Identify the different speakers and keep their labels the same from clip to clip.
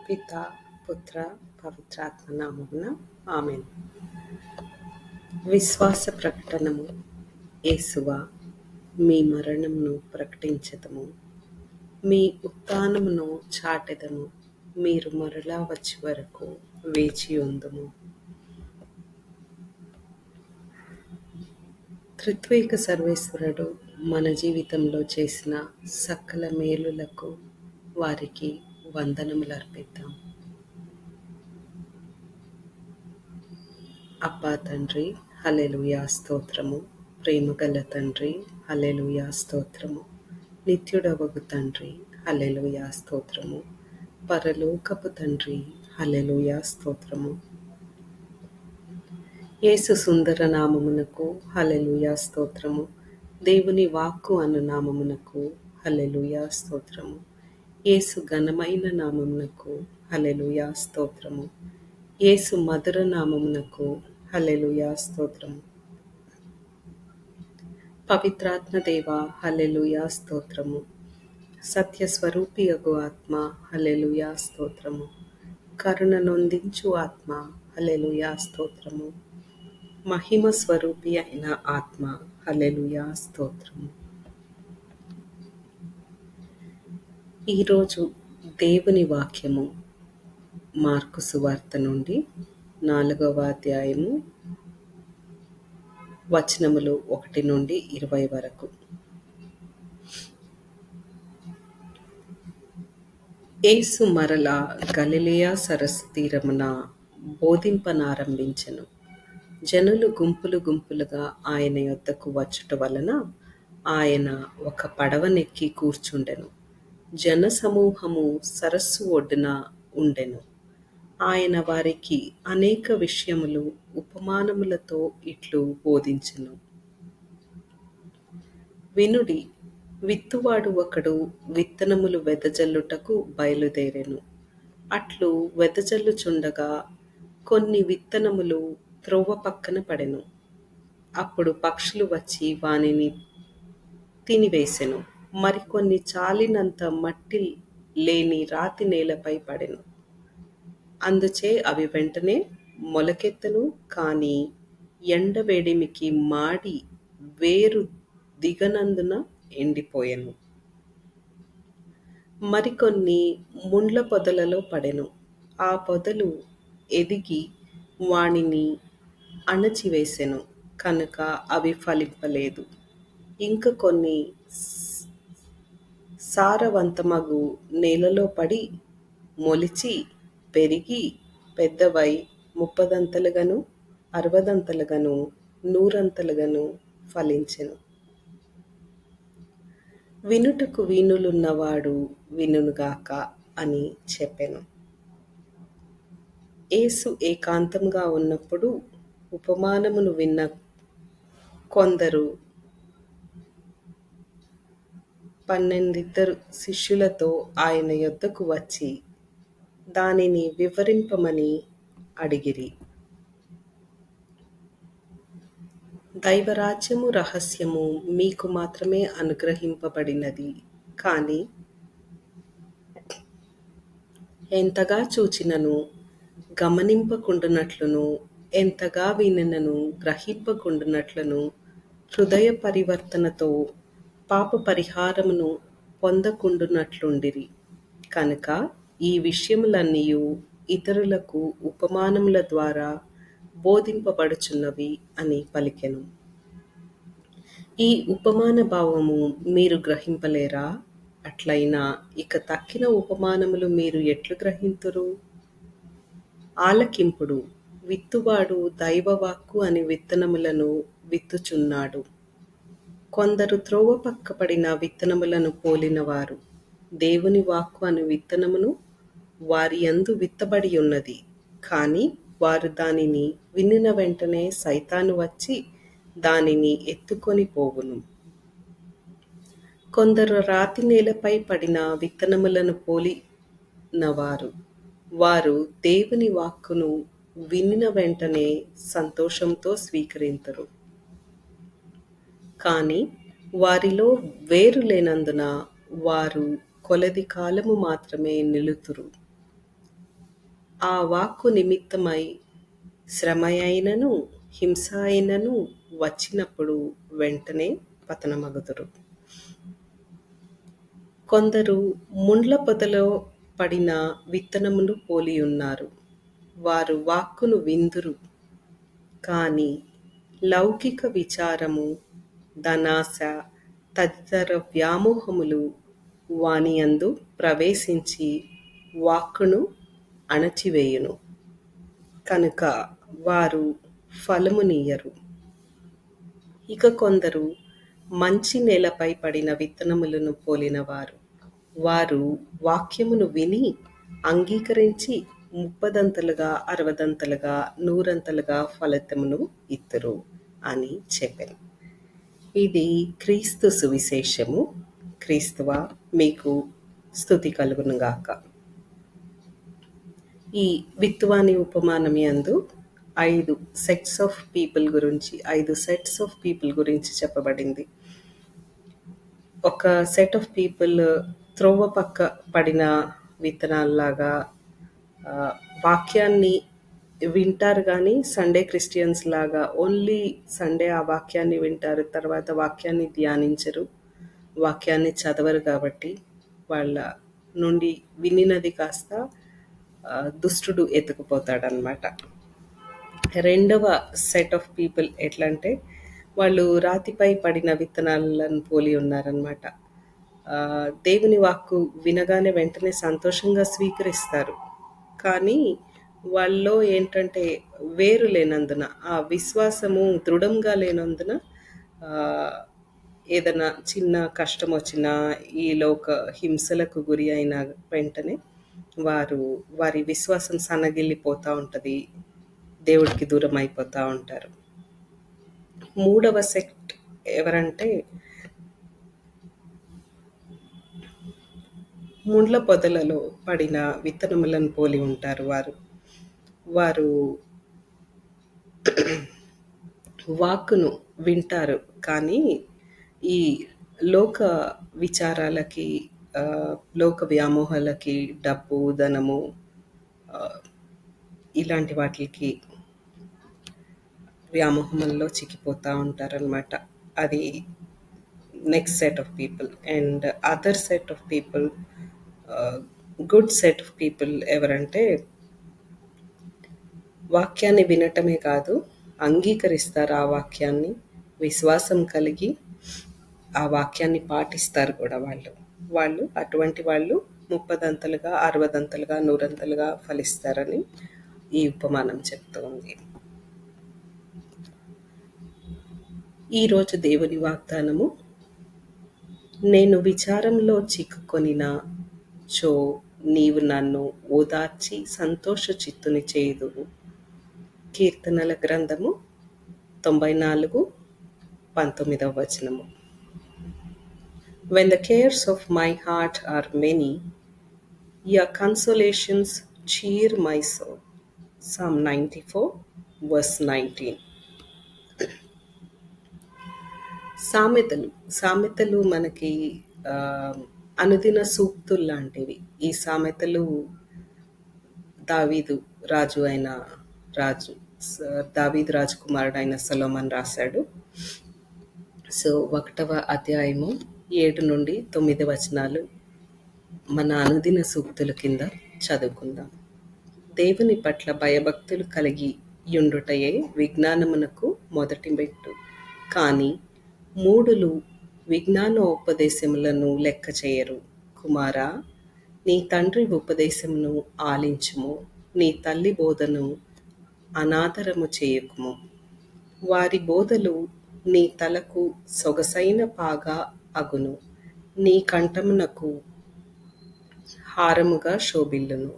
Speaker 1: పిత పుత్ర పవిత్రాత్మ నామమున ఆమేన్. విశ్వాస ప్రకటనము. యేసువా, మీ మరణమును ప్రకటించెదము, మీ ఉత్థానమును చాటెదము. మీరు మరలా వచ్చి వరకు వేచియుందుము. త్రిత్వైక సర్వేశ్వరుడు మన జీవితంలో చేసిన సకల మేలులకు వారికి వందనములు అర్పిద్దాం. అబ్బా తండ్రి, హల్లెలూయా స్తోత్రము. ప్రేమగల తండ్రి, హల్లెలూయా స్తోత్రము. నిత్యుడవగు తండ్రి, హల్లెలూయా స్తోత్రము. పరలోకపు తండ్రి, హల్లెలూయా స్తోత్రము. యేసు సుందర నామమునకు హల్లెలూయా స్తోత్రము. దేవుని వాక్కు అను నామమునకు హల్లెలూయా స్తోత్రము. యేసు ఘనమైన నామమునకు హల్లెలూయా స్తోత్రము. యేసు మధుర నామమునకు హల్లెలూయా స్తోత్రము. పవిత్రాత్మ దేవా, హల్లెలూయా స్తోత్రము. సత్యస్వరూపియగు ఆత్మ, హల్లెలూయా స్తోత్రము. కరుణ నొందించు ఆత్మ, హల్లెలూయా స్తోత్రము. మహిమ స్వరూపి అయిన ఆత్మ, హల్లెలూయా స్తోత్రము. ఈరోజు దేవుని వాక్యము మార్కు సువార్త నుండి 4వ అధ్యాయము వచనములు 1 నుండి 20 వరకు. యేసు మరలా గలిలయ సరస్సు తీరమున బోధింపనారంభించెను. జనులు గుంపులు గుంపులుగా ఆయన యొద్దకు వచ్చుట వలన ఆయన ఒక పడవనెక్కి కూర్చుండెను. జనసమూహము సరస్సు ఒడ్డున ఉండెను. ఆయన వారికి అనేక విషయములు ఉపమానములతో ఇట్లు బోధించెను. వినుడి, విత్తువాడు ఒకడు విత్తనములు వెదజల్లుటకు బయలుదేరెను. అట్లు వెదజల్లుచుండగా కొన్ని విత్తనములు త్రోవ పక్కన పడెను. అప్పుడు పక్షులు వచ్చి వానిని తినివేసెను. మరికొన్ని చాలినంత మట్టి లేని రాతి నేలపై పడెను. అందుచే అవి వెంటనే మొలకెత్తెను, కాని ఎండవేడిమికి మాడి వేరు దిగనందున ఎండిపోయెను. మరికొన్ని ముండ్ల పొదలలో పడెను. ఆ పొదలు ఎదిగి వానిని అణచివేసెను, కనుక అవి ఫలింపలేదు. ఇంక కొన్ని సారవంతమగు నేలలో పడి మొలిచి పెరిగి పెద్దవై 30 60 100 ఫలించెను. వినుటకు వీణులున్నవాడు వినుగాక అని చెప్పెను. యేసు ఏకాంతంగా ఉన్నప్పుడు ఉపమానమును విన్న కొందరు 12 శిష్యులతో ఆయన యొద్దకు వచ్చి దానిని వివరింపమని అడిగిరి. దైవరాజ్యము రహస్యము మీకు మాత్రమే అనుగ్రహింపబడినది, కాని ఎంతగా చూచినను గమనింపకుండునట్లును, ఎంతగా వినినను గ్రహింపకుండునట్లును హృదయ పరివర్తనతో పాప పరిహారమును పొందకుండునట్లుండిరి. కనుక ఈ విషయములన్నీయు ఇతరులకు ఉపమానముల ద్వారా బోధింపబడుచున్నవి అని పలికెను. ఈ ఉపమాన భావము మీరు గ్రహింపలేరా? అట్లయినా ఇక తక్కిన ఉపమానములు మీరు ఎట్లు గ్రహింతురు? ఆలకింపుడు, విత్తువాడు దైవవాక్కు అని విత్తనములను విత్తుచున్నాడు. కొందరు త్రోవ పక్క పడిన విత్తనములను పోలినవారు. దేవుని వాక్కు అను విత్తనమును వారి యందు విత్తబడి ఉన్నది. కాని వారు దానిని వినిన వెంటనే సైతాను వచ్చి దానిని ఎత్తుకొని పోవును. కొందరు రాతి నేలపై పడిన విత్తనములను పోలినవారు. వారు దేవుని వాక్కును వినిన వెంటనే సంతోషంతో స్వీకరింతురు. కాని వారిలో వేరు లేనందున వారు కొలది కాలము మాత్రమే నిలుతురు. ఆ వాక్కు నిమిత్తమై శ్రమ అయినను హింస అయినను వచ్చినప్పుడు వెంటనే పతనమగుదురు. కొందరు ముండ్ల పొదలో పడిన విత్తనమును పోలియున్నారు. వారు వాక్కును విందురు, కాని లౌకిక విచారము, ధనాశ తదితర వ్యామోహములు వానియందు ప్రవేశించి వాక్కును అణచివేయును. కనుక వారు ఫలమునీయరు. ఇక కొందరు మంచి నేలపై పడిన విత్తనములను పోలినవారు. వారు వాక్యమును విని అంగీకరించి 30దంతలుగా 60దంతలుగా 100ంతలుగా ఫలితమును ఇత్తురు అని చెప్పాను. ఇది క్రీస్తు సువిశేషము. క్రీస్తువా మీకు స్తుతి కలుగునుగాక. ఈ విత్తువాని ఉపమానం యందు 5 సెట్స్ ఆఫ్ పీపుల్ గురించి చెప్పబడింది. ఒక సెట్ ఆఫ్ పీపుల్ త్రోవ పక్క పడిన విత్తనాల్లాగా వాక్యాన్ని వింటారు, కానీ సండే క్రిస్టియన్స్ లాగా ఓన్లీ సండే ఆ వాక్యాన్ని వింటారు, తర్వాత వాక్యాన్ని ధ్యానించరు, వాక్యాన్ని చదవరు. కాబట్టి వాళ్ళ నుండి వినినది కాస్త దుష్టుడు ఎత్తుకుపోతాడనమాట. రెండవ సెట్ ఆఫ్ పీపుల్ ఎట్లా అంటే వాళ్ళు రాతిపై పడిన విత్తనాలను పోలి ఉన్నారనమాట. దేవుని వాక్కు వినగానే వెంటనే సంతోషంగా స్వీకరిస్తారు, కానీ వాళ్ళలో ఏంటంటే వేరు లేనందున, ఆ విశ్వాసము దృఢంగా లేనందున ఏదైనా చిన్న కష్టం వచ్చినా, ఈ లోక హింసలకు గురి అయిన వెంటనే వారి విశ్వాసం సన్నగిల్లిపోతూ ఉంటుంది, దేవుడికి దూరం అయిపోతూ ఉంటారు. మూడవ సెక్ట్ ఎవరంటే ముండ్ల పొదలలో పడిన విత్తనములను పోలి ఉంటారు. వారు వాక్కును వింటారు, కానీ ఈ లోక విచారాలకి, లోక వ్యామోహాలకి, డబ్బు ధనము ఇలాంటి వాటికి వ్యామోహంలో చిక్కిపోతూ ఉంటారనమాట. అది next set of people. And other set of people, good set of people ఎవరంటే వాక్యాన్ని వినటమే కాదు, అంగీకరిస్తారు ఆ వాక్యాన్ని, విశ్వాసం కలిగి ఆ వాక్యాన్ని పాటిస్తారు కూడా. వాళ్ళు అటువంటి వాళ్ళు 30దంతలుగా 60దంతలుగా 100ంతలుగా ఫలిస్తారని ఈ ఉపమానం చెప్తోంది. ఈరోజు దేవుని వాగ్దానము, నేను విచారంలో చిక్కుకొనిన చో నీవు నన్ను ఓదార్చి సంతోష చిత్తుని చేయుదువు. కీర్తనల గ్రంథము 94:19. When the cares of my heart are many, your consolations cheer my soul. Psalm 94:19. సామెతలు మనకి అనుదిన సూక్తులు లాంటివి. ఈ సామెతలు దావీదు రాజకుమారుడైన సొలొమోన్ రాశాడు. సో 1వ అధ్యాయము 7 నుండి 9 వచనాలు మన అనుదిన సూక్తుల కింద చదువుకుందాం. దేవుని పట్ల భయభక్తులు కలిగి యుండుటయే విజ్ఞానమునకు మొదటి మెట్టు. కానీ మూఢులు విజ్ఞానోపదేశములను లెక్క చేయరు. కుమారా, నీ తండ్రి ఉపదేశమును ఆలించుము, నీ తల్లి బోధను అనాదరము చేయకుము. వారి బోధలు నీ తలకు సొగసైన పాగా అగును, నీ కంఠమునకు హారముగా శోభిల్లును.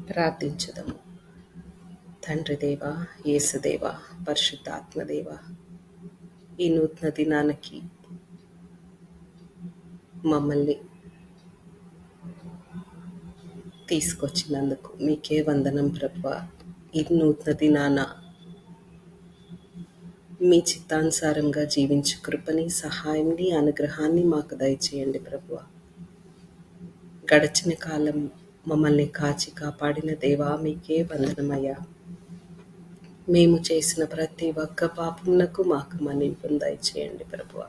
Speaker 1: ప్రార్థించుదాము. తండ్రి దేవా, యేసుదేవా, పరిశుద్ధాత్మదేవా, ఈ నూతన దినానికి మమ్మల్ని తీసుకొచ్చినందుకు మీకే వందనం ప్రభువా. ఈ నూతన దినాన మీ చిత్తానుసారంగా జీవించు కృపని, సహాయంని, అనుగ్రహాన్ని మాకు దయచేయండి ప్రభువా. గడచిన కాలం మమ్మల్ని కాచి కాపాడిన దేవా మీకే వందనమయ్యా. మేము చేసిన ప్రతి ఒక్క పాపమునకు మాకు మన్నింపును దయచేయండి ప్రభువా.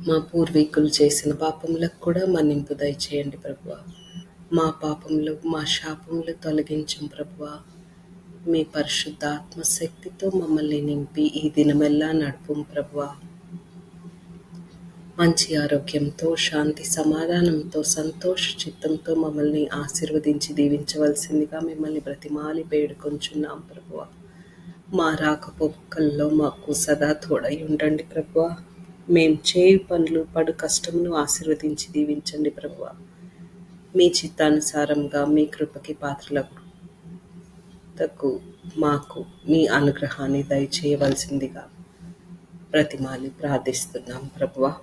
Speaker 1: మా పూర్వీకులు చేసిన పాపములకు కూడా మన్నింపు దయచేయండి ప్రభువా. మా పాపములు మా శాపములు తొలగించం ప్రభువా. మీ పరిశుద్ధ ఆత్మశక్తితో మమ్మల్ని నింపి ఈ దినమెల్లా నడుపుం ప్రభువా. మంచి ఆరోగ్యంతో, శాంతి సమాధానంతో, సంతోష చిత్తంతో మమ్మల్ని ఆశీర్వదించి దీవించవలసిందిగా మిమ్మల్ని బ్రతిమాలి వేడుకొంచున్నాం ప్రభువా. మా రాకపోకల్లో మాకు సదా తోడై ఉండండి ప్రభువా. మేం చేయు పనులు పడు కష్టమును ఆశీర్వదించి దీవించండి ప్రభువా. మీ చిత్తానుసారంగా మీ కృపకి పాత్రలకు మాకు మీ అనుగ్రహాన్ని దయచేయవలసిందిగా బ్రతిమాలి ప్రార్థిస్తున్నాం ప్రభువా.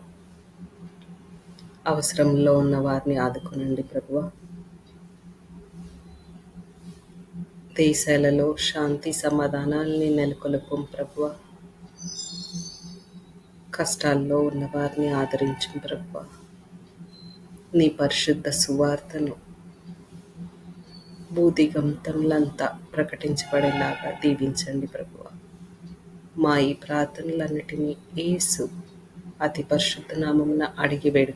Speaker 1: అవసరంలో ఉన్న వారిని ఆదుకొనండి ప్రభువా. దేశాలలో శాంతి సమాధానాల్ని నెలకొల్పం ప్రభువా. కష్టాల్లో ఉన్న వారిని ఆదరించం ప్రభువా. నీ పరిశుద్ధ సువార్తను భూదిగంతములంతా ప్రకటించబడేలాగా దీవించండి ప్రభువా. మా ఈ ప్రార్థనలన్నిటినీ యేసు అతి పరిశుద్ధ నామమున అడిగి వేడుకుంటున్నాం.